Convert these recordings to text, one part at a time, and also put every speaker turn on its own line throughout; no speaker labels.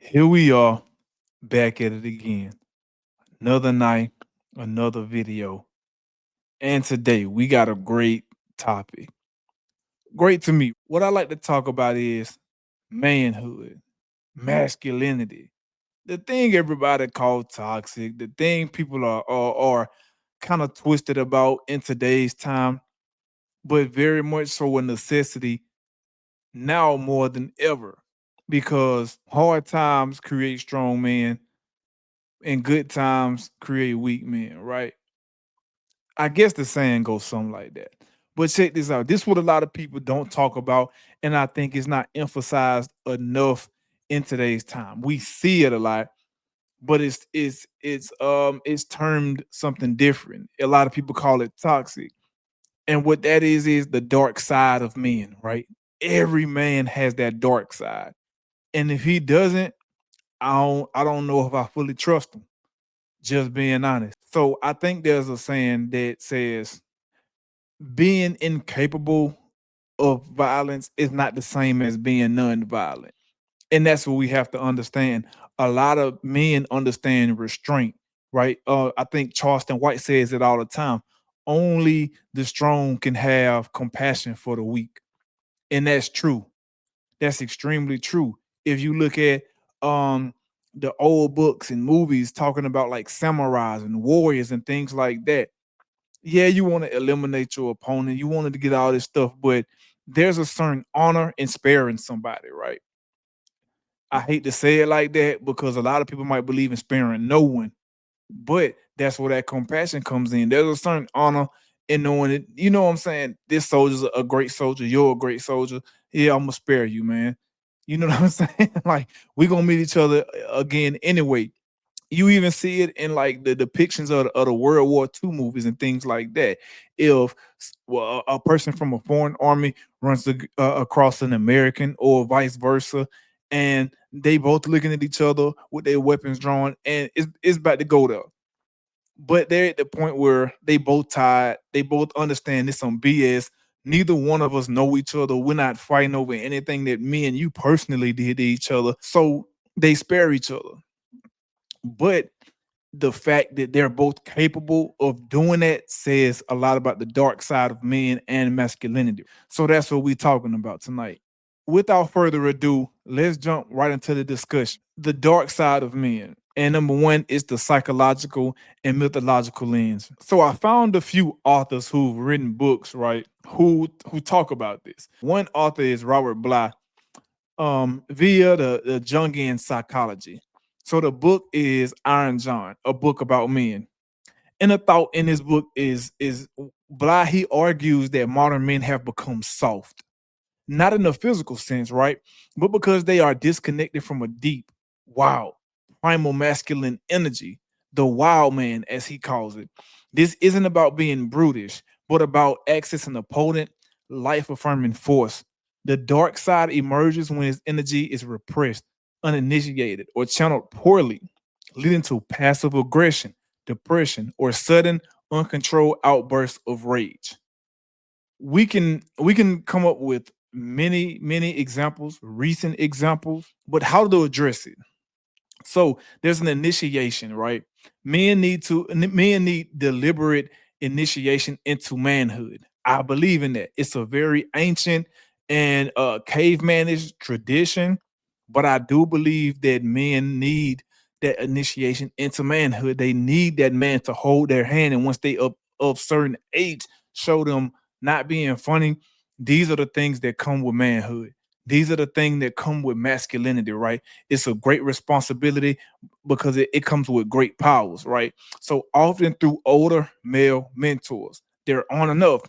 Here we are back at it again. Another night, another video. And today we got a great topic. Great to me. What I like to talk about is manhood, masculinity. The thing everybody call toxic, the thing people are kind of twisted about in today's time, but very much so a necessity now more than ever. Because hard times create strong men and good times create weak men, right? I guess the saying goes something like that. But check this out. This is what a lot of people don't talk about, and I think it's not emphasized enough in today's time. We see it a lot, but it's termed something different. A lot of people call it toxic. And what that is the dark side of men, right? Every man has that dark side. And if he doesn't, I don't know if I fully trust him. Just being honest. So I think there's a saying that says being incapable of violence is not the same as being non-violent. And that's what we have to understand. A lot of men understand restraint, right? I think Charleston White says it all the time. Only the strong can have compassion for the weak. And that's true. That's extremely true. If you look at um the old books and movies talking about like samurais and warriors and things like that, yeah, you want to eliminate your opponent, you wanted to get all this stuff, but there's a certain honor in sparing somebody, right? I hate to say it like that because a lot of people might believe in sparing no one, but that's where that compassion comes in. There's a certain honor in knowing it. You know what I'm saying? This soldier's a great soldier. You're a great soldier. Yeah, I'm gonna spare you, man. You know what I'm saying? Like we gonna meet each other again anyway. You even see it in like the depictions of the World War II movies and things like that. If well, a person from a foreign army runs across an American or vice versa, and they both looking at each other with their weapons drawn, and it's about to go there. But they're at the point where they both tired. They both understand this some BS. Neither one of us know each other. We're not fighting over anything that me and you personally did to each other. So they spare each other. But the fact that they're both capable of doing that says a lot about the dark side of men and masculinity. So that's what we're talking about tonight. Without further ado, let's jump right into the discussion. The dark side of men. And number one is the psychological and mythological lens. So I found a few authors who've written books, right? Who talk about this. One author is Robert Bly, via the Jungian psychology. So the book is Iron John, a book about men. And the thought in this book is Bly, he argues that modern men have become soft, not in the physical sense, right? But because they are disconnected from a deep, wild, primal masculine energy, the wild man, as he calls it. This isn't about being brutish, but about accessing a potent, life affirming force. The dark side emerges when his energy is repressed, uninitiated, or channeled poorly, leading to passive aggression, depression, or sudden, uncontrolled outbursts of rage. We can come up with many examples, recent examples, but how to address it. So there's an initiation, right? Men need deliberate initiation into manhood. I believe in that. It's a very ancient and cavemanish tradition, but I do believe that men need that initiation into manhood. They need that man to hold their hand, and once they up of certain age, show them not being funny. These are the things that come with manhood. These are the things that come with masculinity, right? It's a great responsibility because it comes with great powers, right? So often through older male mentors, they're on enough.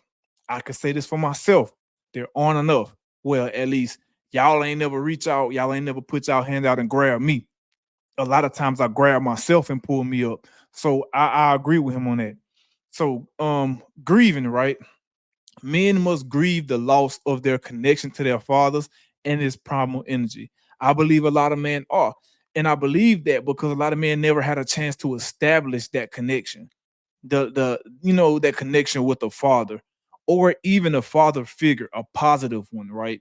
I could say this for myself. They're on enough. Well, at least y'all ain't never reach out. Y'all ain't never put y'all hand out and grab me. A lot of times I grab myself and pull me up. So I agree with him on that. So grieving, right? Men must grieve the loss of their connection to their fathers and his primal energy. I believe a lot of men are. And I believe that because a lot of men never had a chance to establish that connection. That connection with the father or even a father figure, a positive one, right?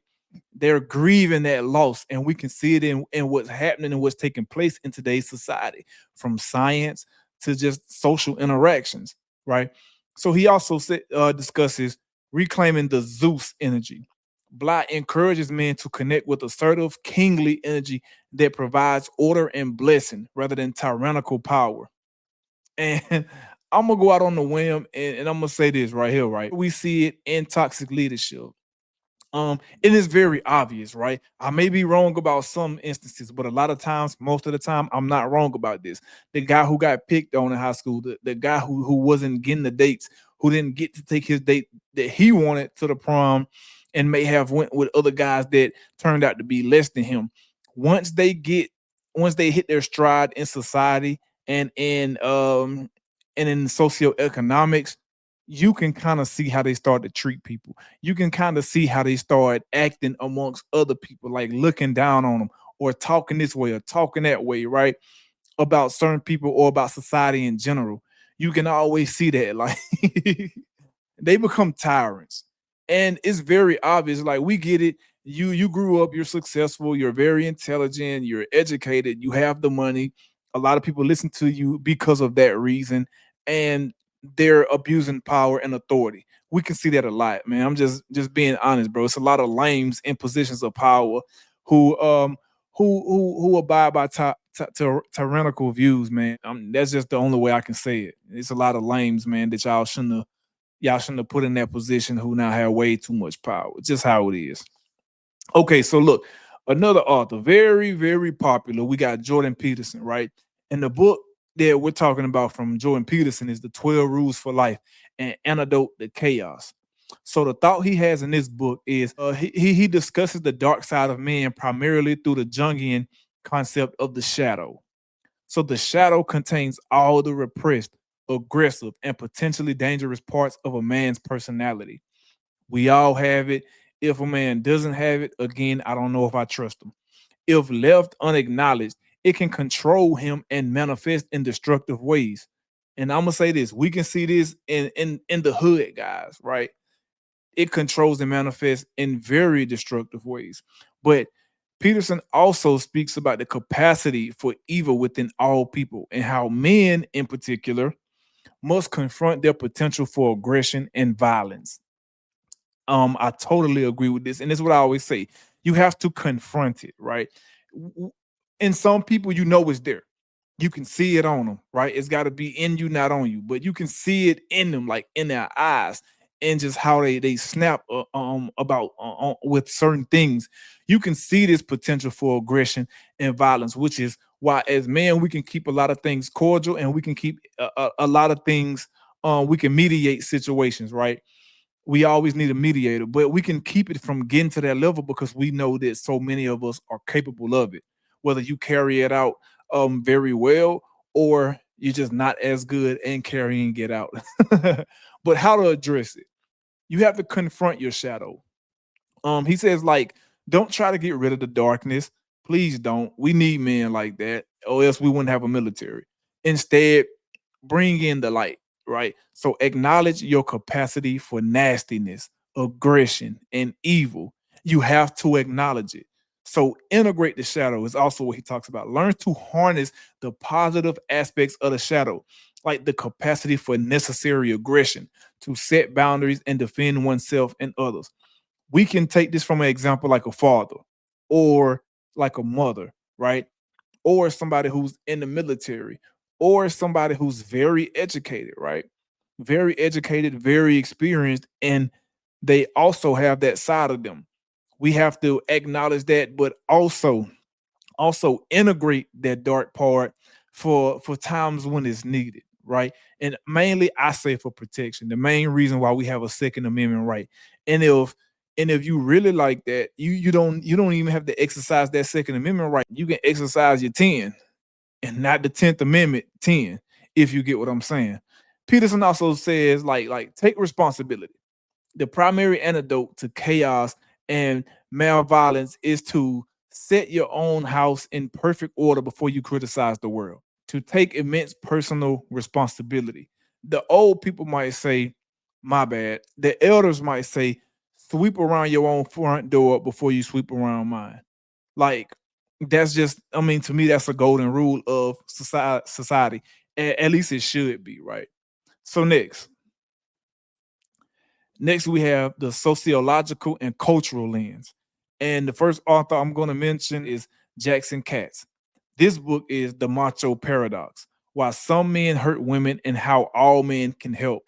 They're grieving that loss, and we can see it in what's happening and what's taking place in today's society, from science to just social interactions, right? So he also discusses reclaiming the Zeus energy. Black encourages men to connect with assertive, kingly energy that provides order and blessing rather than tyrannical power. And I'm gonna go out on the whim, and I'm gonna say this right here, right? We see it in toxic leadership. It is very obvious, right? I may be wrong about some instances, but a lot of times, most of the time, I'm not wrong about this. The guy who got picked on in high school, the guy who wasn't getting the dates, who didn't get to take his date that he wanted to the prom, and may have went with other guys that turned out to be less than him. Once they get, once they hit their stride in society and in socioeconomics, you can kind of see how they start to treat people. You can kind of see how they start acting amongst other people, like looking down on them or talking this way or talking that way, right? About certain people or about society in general. You can always see that. Like they become tyrants. And it's very obvious. Like we get it. You grew up, you're successful, you're very intelligent, you're educated, you have the money. A lot of people listen to you because of that reason. And they're abusing power and authority. We can see that a lot, man. I'm just being honest, bro. It's a lot of lames in positions of power who who abide by tyrannical views, man. That's just the only way I can say it. It's a lot of lames, man, that y'all shouldn't have put in that position who now have way too much power. Just how it is. Okay, so look, another author, very, very popular. We got Jordan Peterson, right? And the book that we're talking about from Jordan Peterson is The 12 Rules for Life and Antidote to Chaos. So the thought he has in this book is he discusses the dark side of man primarily through the Jungian concept of the shadow. So the shadow contains all the repressed, aggressive, and potentially dangerous parts of a man's personality. We all have it. If a man doesn't have it, again, I don't know if I trust him. If left unacknowledged, it can control him and manifest in destructive ways. And I'm gonna say this: we can see this in the hood, guys. Right? It controls and manifests in very destructive ways. But Peterson also speaks about the capacity for evil within all people and how men, in particular, must confront their potential for aggression and violence. I totally agree with this, and this is what I always say: you have to confront it, right? In some people, you know it's there. You can see it on them, right? It's got to be in you, not on you, but you can see it in them, like in their eyes, and just how they snap about with certain things. You can see this potential for aggression and violence, which is why, as men, we can keep a lot of things cordial, and we can keep a lot of things. We can mediate situations, right? We always need a mediator, but we can keep it from getting to that level because we know that so many of us are capable of it. Whether you carry it out very well or you're just not as good in carrying it out. But how to address it? You have to confront your shadow. He says, like, don't try to get rid of the darkness. Please don't. We need men like that, or else we wouldn't have a military. Instead, bring in the light, right? So acknowledge your capacity for nastiness, aggression, and evil. You have to acknowledge it. So integrate the shadow is also what he talks about. Learn to harness the positive aspects of the shadow, like the capacity for necessary aggression, to set boundaries and defend oneself and others. We can take this from an example like a father or like a mother, right? Or somebody who's in the military or somebody who's very educated, right? Very educated, very experienced, and they also have that side of them. We have to acknowledge that, but also integrate that dark part for times when it's needed, right? And mainly I say for protection. The main reason why we have a second amendment right. And if you really like that, you don't even have to exercise that second amendment right. You can exercise your 10 and not the 10th amendment 10, if you get what I'm saying. Peterson also says like take responsibility. The primary antidote to chaos and malviolence is to set your own house in perfect order before you criticize the world, to take immense personal responsibility. The old people might say, my bad. The elders might say, sweep around your own front door before you sweep around mine. Like that's just, I mean, to me, that's a golden rule of society. At least it should be, right? So next we have the sociological and cultural lens. And the first author I'm going to mention is Jackson Katz. This book is The Macho Paradox: Why Some Men Hurt Women and How All Men Can Help.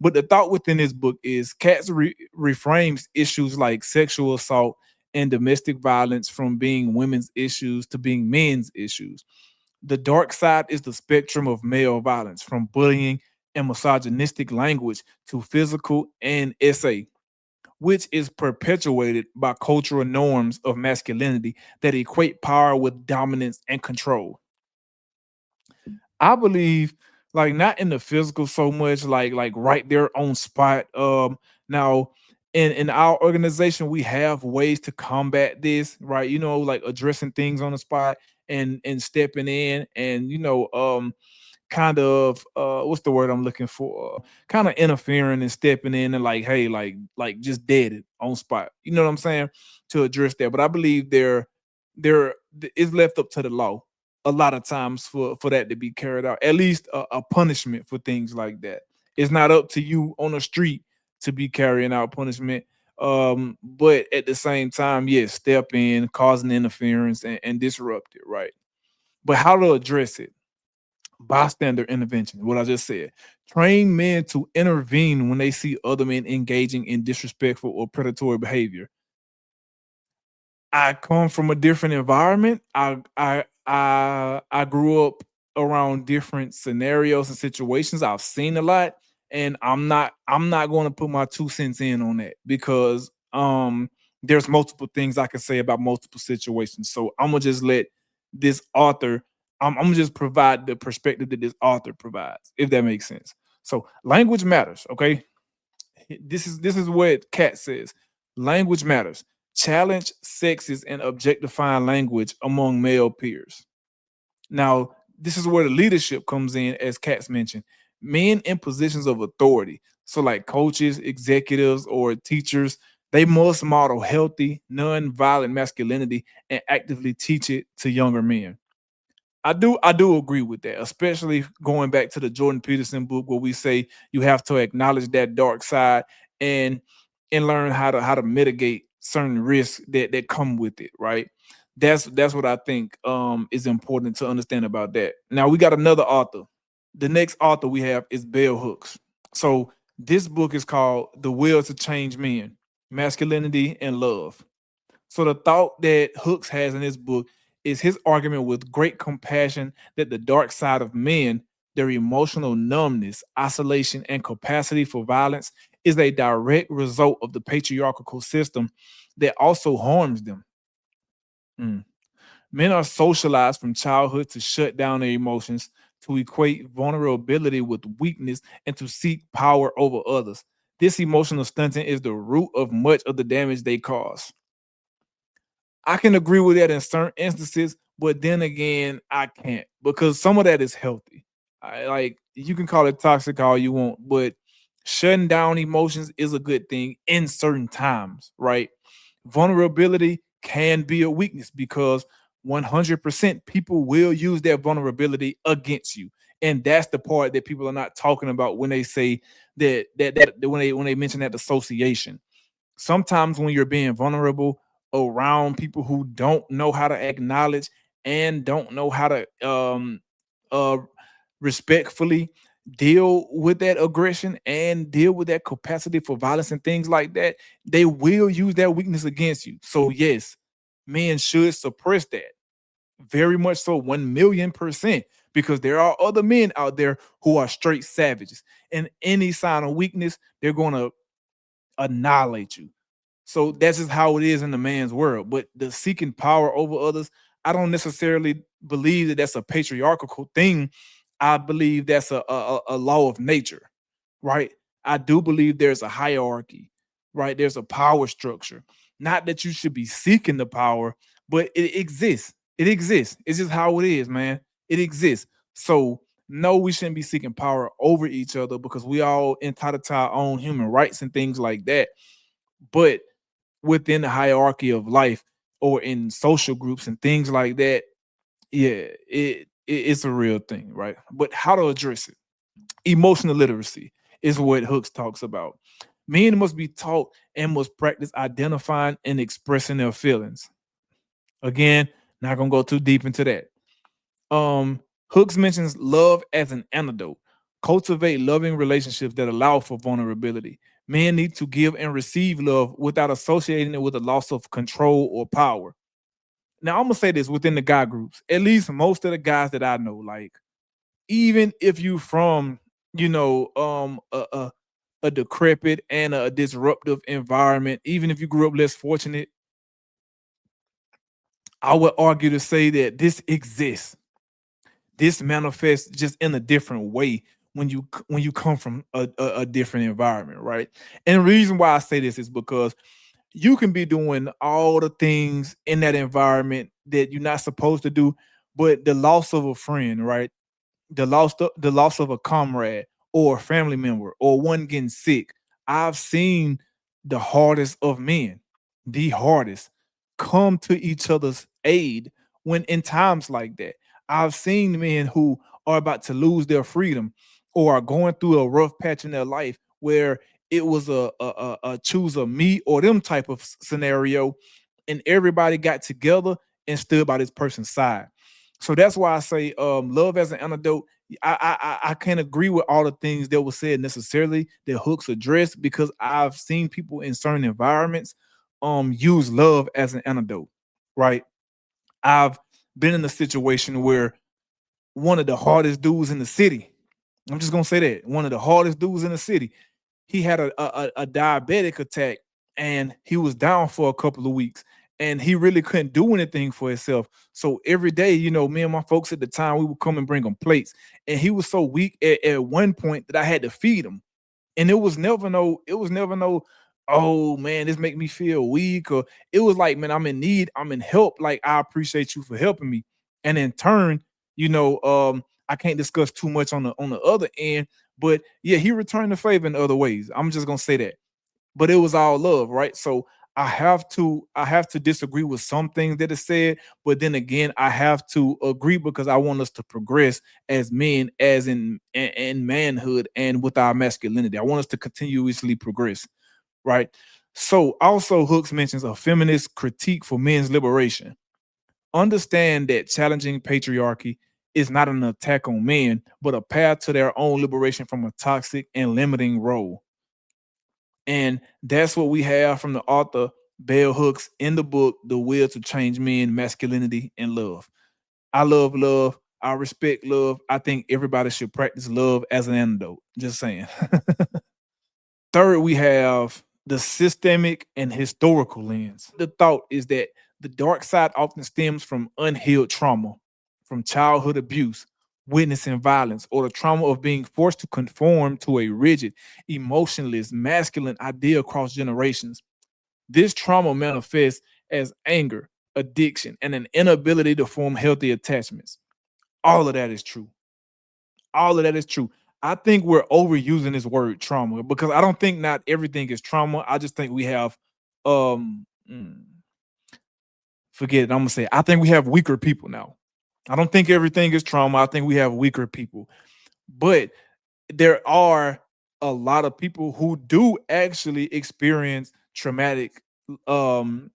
But the thought within this book is Katz reframes issues like sexual assault and domestic violence from being women's issues to being men's issues. The dark side is the spectrum of male violence, from bullying and misogynistic language to physical and SA, which is perpetuated by cultural norms of masculinity that equate power with dominance and control. I believe, like, not in the physical so much, like right there on spot. Now in our organization, we have ways to combat this, right? You know, like addressing things on the spot and stepping in and kind of what's the word I'm looking for? Kind of interfering and stepping in and like, hey, like just dead it on spot. You know what I'm saying? To address that. But I believe there is left up to the law a lot of times for that to be carried out. At least a punishment for things like that. It's not up to you on the street to be carrying out punishment. But at the same time, yes, step in, causing interference and disrupt it, right? But how to address it? Bystander intervention, what I just said. Train men to intervene when they see other men engaging in disrespectful or predatory behavior. I come from a different environment. I grew up around different scenarios and situations. I've seen a lot, and I'm not going to put my 2 cents in on that because there's multiple things I can say about multiple situations. So I'm gonna just let this author. I'm gonna just provide the perspective that this author provides, if that makes sense. So language matters. Okay, this is what Cat says. Language matters. Challenge sexist and objectifying language among male peers. Now, this is where the leadership comes in, as Katz mentioned. Men in positions of authority, so like coaches, executives, or teachers, they must model healthy, non-violent masculinity and actively teach it to younger men. I do agree with that, especially going back to the Jordan Peterson book where we say you have to acknowledge that dark side and learn how to mitigate certain risks that come with it, right? That's what I think is important to understand about that. Now we got another author. The next author we have is Bell Hooks. So this book is called The Will to Change Men, Masculinity and Love. So the thought that Hooks has in his book is his argument with great compassion that the dark side of men, their emotional numbness, isolation, and capacity for violence, is a direct result of the patriarchal system that also harms them. Mm. Men are socialized from childhood to shut down their emotions, to equate vulnerability with weakness, and to seek power over others. This emotional stunting is the root of much of the damage they cause. I can agree with that in certain instances, but then again, I can't because some of that is healthy. Like you can call it toxic all you want, but shutting down emotions is a good thing in certain times, right? Vulnerability can be a weakness because 100% people will use their vulnerability against you. And that's the part that people are not talking about when they say that when they mention that association. Sometimes when you're being vulnerable around people who don't know how to acknowledge and don't know how to uh respectfully deal with that aggression and deal with that capacity for violence and things like that, they will use that weakness against you. So yes, men should suppress that very much so, 1,000,000%, because there are other men out there who are straight savages, and any sign of weakness, they're going to annihilate you. So that's just how it is in the man's world. But the seeking power over others, I don't necessarily believe that that's a patriarchal thing. I believe that's a law of nature, right? I do believe there's a hierarchy, right? There's a power structure. Not that you should be seeking the power, but it exists. It exists. It's just how it is, man. It exists. So no, we shouldn't be seeking power over each other because we all entitled to our own human rights and things like that. But within the hierarchy of life or in social groups and things like that, yeah, it's a real thing, right? But how to address it? Emotional literacy is what Hooks talks about. Men must be taught and must practice identifying and expressing their feelings. Again, not gonna go too deep into that. Hooks mentions love as an antidote. Cultivate loving relationships that allow for vulnerability. Men need to give and receive love without associating it with a loss of control or power. Now, I'm gonna say this within the guy groups, at least most of the guys that I know, like even if you from, you know, a decrepit and a disruptive environment, even if you grew up less fortunate, I would argue to say that this exists. This manifests just in a different way when you come from a different environment, right? And the reason why I say this is because you can be doing all the things in that environment that you're not supposed to do, but the loss of a friend, right? The loss of a comrade or a family member or one getting sick. I've seen the hardest of men, the hardest, come to each other's aid when in times like that. I've seen men who are about to lose their freedom or are going through a rough patch in their life where it was a choose a me or them type of scenario, and everybody got together and stood by this person's side. So that's why I say love as an antidote. I can't agree with all the things that were said necessarily that Hooks addressed because I've seen people in certain environments use love as an antidote, right? I've been in a situation where one of the hardest dudes in the city, I'm just gonna say that, one of the hardest dudes in the city, he had a diabetic attack and he was down for a couple of weeks and he really couldn't do anything for himself. So every day, me and my folks at the time, we would come and bring him plates. And he was so weak at one point that I had to feed him. And it was never no, oh man, this make me feel weak. Or it was like, man, I'm in need, I'm in help. Like, I appreciate you for helping me. And in turn, I can't discuss too much on the other end, but yeah, he returned the favor in other ways. I'm just gonna say that. But it was all love, right? So I have to disagree with some things that is said, but then again, I have to agree because I want us to progress as men, as in manhood and with our masculinity. I want us to continuously progress, right? So also Hooks mentions a feminist critique for men's liberation. Understand that challenging patriarchy is not an attack on men, but a path to their own liberation from a toxic and limiting role. And that's what we have from the author Bell Hooks in the book, The Will to Change Men, Masculinity, and Love. I love love. I respect love. I think everybody should practice love as an antidote. Just saying. Third, we have the systemic and historical lens. The thought is that the dark side often stems from unhealed trauma, from childhood abuse, witnessing violence, or the trauma of being forced to conform to a rigid, emotionless, masculine idea across generations. This trauma manifests as anger, addiction, and an inability to form healthy attachments. All of that is true. All of that is true. I think we're overusing this word trauma because I don't think not everything is trauma. I just think we have forget it. I'm gonna say I think we have weaker people now. I don't think everything is trauma. I think we have weaker people. But there are a lot of people who do actually experience traumatic um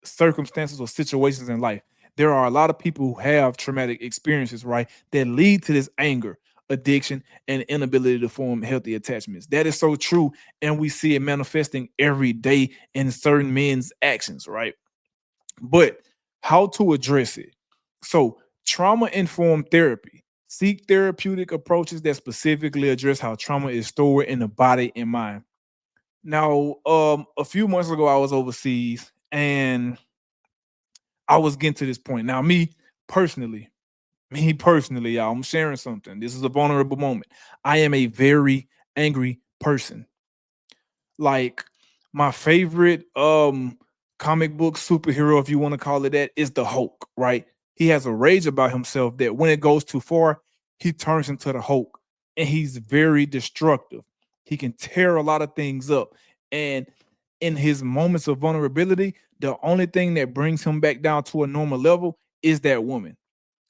circumstances or situations in life. There are a lot of people who have traumatic experiences, right, that lead to this anger, addiction, and inability to form healthy attachments. That is so true. And we see it manifesting every day in certain men's actions, right? But how to address it? So, trauma informed therapy. Seek therapeutic approaches that specifically address how trauma is stored in the body and mind. Now, a few months ago, I was overseas and I was getting to this point. Now, me personally, y'all, I'm sharing something. This is a vulnerable moment. I am a very angry person. Like, my favorite comic book superhero, if you want to call it that, is the Hulk, right? He has a rage about himself that when it goes too far, he turns into the Hulk and he's very destructive. He can tear a lot of things up. And in his moments of vulnerability, the only thing that brings him back down to a normal level is that woman.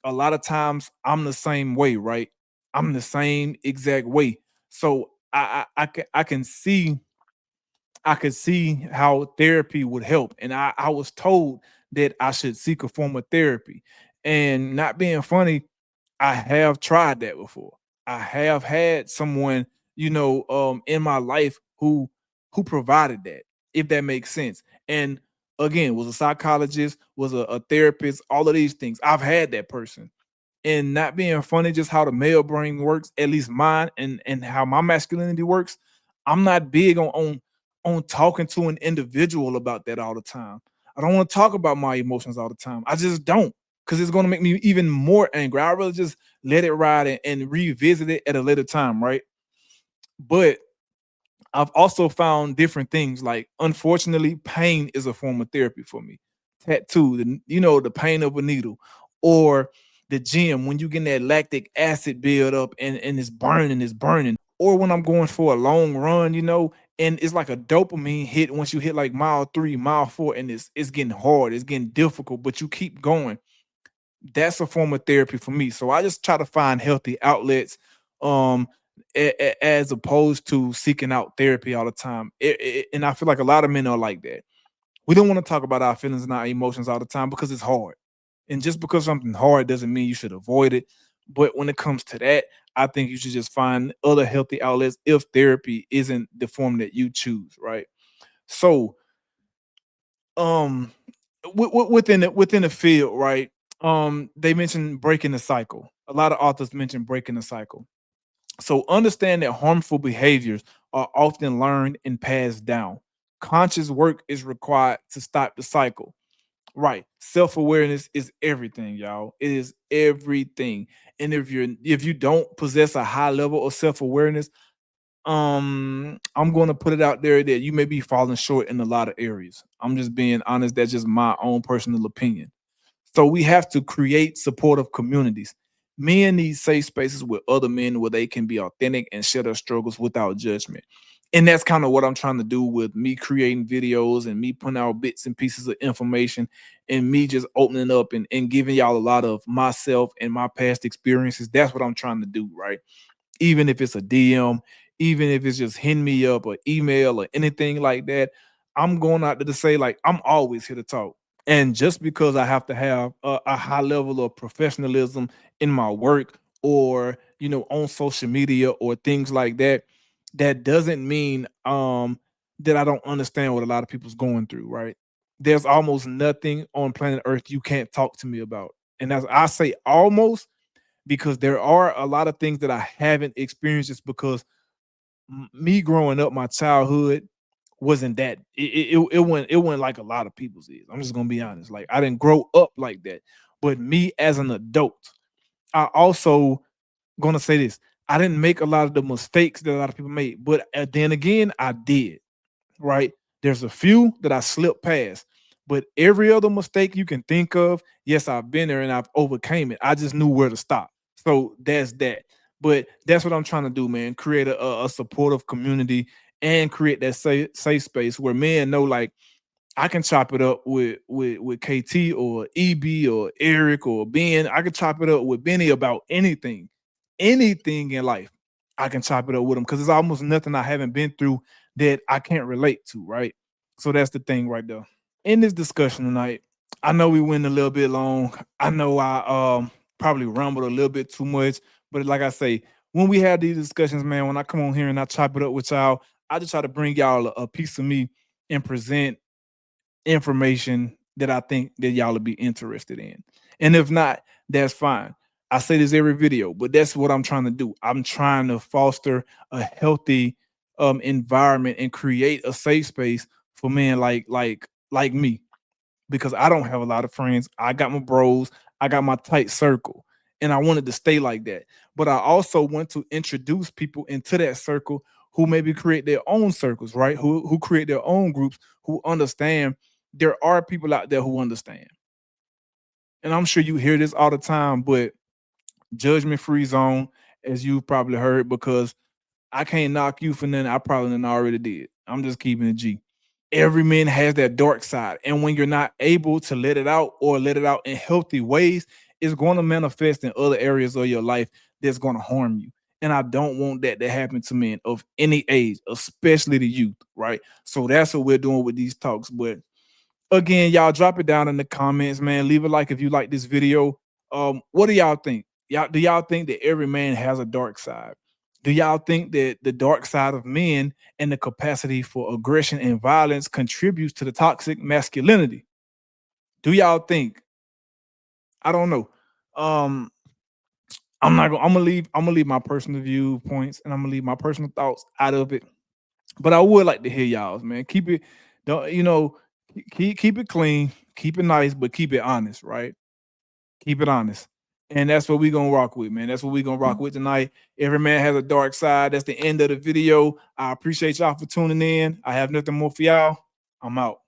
A lot of times I'm the same way, right? I'm the same exact way. So I can see I could see how therapy would help. And I was told that I should seek a form of therapy. And not being funny, I have tried that before. I have had someone, in my life who provided that, if that makes sense. And again, was a psychologist, was a therapist, all of these things. I've had that person. And not being funny, just how the male brain works, at least mine, and how my masculinity works. I'm not big on talking to an individual about that all the time. I don't want to talk about my emotions all the time. I just don't, because it's going to make me even more angry. I'd rather just let it ride and revisit it at a later time, right? But I've also found different things. Like, unfortunately, pain is a form of therapy for me. Tattoo, the pain of a needle, or the gym when you get that lactic acid build up and it's burning, or when I'm going for a long run, and it's like a dopamine hit once you hit like mile 3, mile 4, and it's getting hard, it's getting difficult, but you keep going. That's a form of therapy for me. So I just try to find healthy outlets, um, as opposed to seeking out therapy all the time. And I feel like a lot of men are like that. We don't want to talk about our feelings and our emotions all the time because it's hard. And just because something hard doesn't mean you should avoid it. But when it comes to that, I think you should just find other healthy outlets if therapy isn't the form that you choose, right? So, um, within the field, right? They mentioned breaking the cycle. A lot of authors mention breaking the cycle. So understand that harmful behaviors are often learned and passed down. Conscious work is required to stop the cycle. Right. Self-awareness is everything, y'all. It is everything. And if you don't possess a high level of self-awareness, I'm going to put it out there that you may be falling short in a lot of areas. I'm just being honest. That's just my own personal opinion. So we have to create supportive communities. Men need safe spaces with other men where they can be authentic and share their struggles without judgment. And that's kind of what I'm trying to do with me creating videos and me putting out bits and pieces of information and me just opening up and giving y'all a lot of myself and my past experiences. That's what I'm trying to do, right? Even if it's a DM, even if it's just hitting me up or email or anything like that, I'm going out there to say, like, I'm always here to talk. And just because I have to have a high level of professionalism in my work or, on social media or things like that, that doesn't mean that I don't understand what a lot of people's going through, right? There's almost nothing on planet Earth you can't talk to me about. And as I say almost, because there are a lot of things that I haven't experienced just because me growing up, my childhood wasn't that it wasn't like a lot of people's is. I'm just gonna be honest. Like, I didn't grow up like that. But me as an adult, I also gonna say this. I didn't make a lot of the mistakes that a lot of people made, but then again, I did, right? There's a few that I slipped past, but every other mistake you can think of, yes, I've been there and I've overcame it. I just knew where to stop. So that's that. But that's what I'm trying to do, man. Create a supportive community and create that safe space where men know, like, I can chop it up with KT or EB or Eric or Ben. I can chop it up with Benny about anything in life. I can chop it up with him because there's almost nothing I haven't been through that I can't relate to, right? So that's the thing right there. In this discussion tonight, I know we went a little bit long. I know I probably rumbled a little bit too much, but like I say, when we have these discussions, man, when I come on here and I chop it up with y'all, I just try to bring y'all a piece of me and present information that I think that y'all will be interested in. And if not, that's fine. I say this every video, but that's what I'm trying to do. I'm trying to foster a healthy environment and create a safe space for men like me, because I don't have a lot of friends. I got my bros, I got my tight circle, and I wanted to stay like that. But I also want to introduce people into that circle who maybe create their own circles, right? Who create their own groups, who understand. There are people out there who understand. And I'm sure you hear this all the time, but judgment free zone, as you've probably heard, because I can't knock you for nothing I probably done already did. I'm just keeping it G. Every man has that dark side. And when you're not able to let it out or let it out in healthy ways, it's going to manifest in other areas of your life that's going to harm you. And I don't want that to happen to men of any age, especially the youth, right? So that's what we're doing with these talks. But again, y'all drop it down in the comments, man. Leave a like if you like this video. What do y'all think? Do y'all think that every man has a dark side? Do y'all think that the dark side of men and the capacity for aggression and violence contributes to the toxic masculinity? Do y'all think? I don't know. Um, I'm gonna leave my personal viewpoints and I'm gonna leave my personal thoughts out of it. But I would like to hear y'all's, man. Keep it, don't keep it clean, keep it nice, but keep it honest, right? Keep it honest. And that's what we gonna rock with, man. That's what we gonna rock with tonight. Every man has a dark side. That's the end of the video. I appreciate y'all for tuning in. I have nothing more for y'all. I'm out.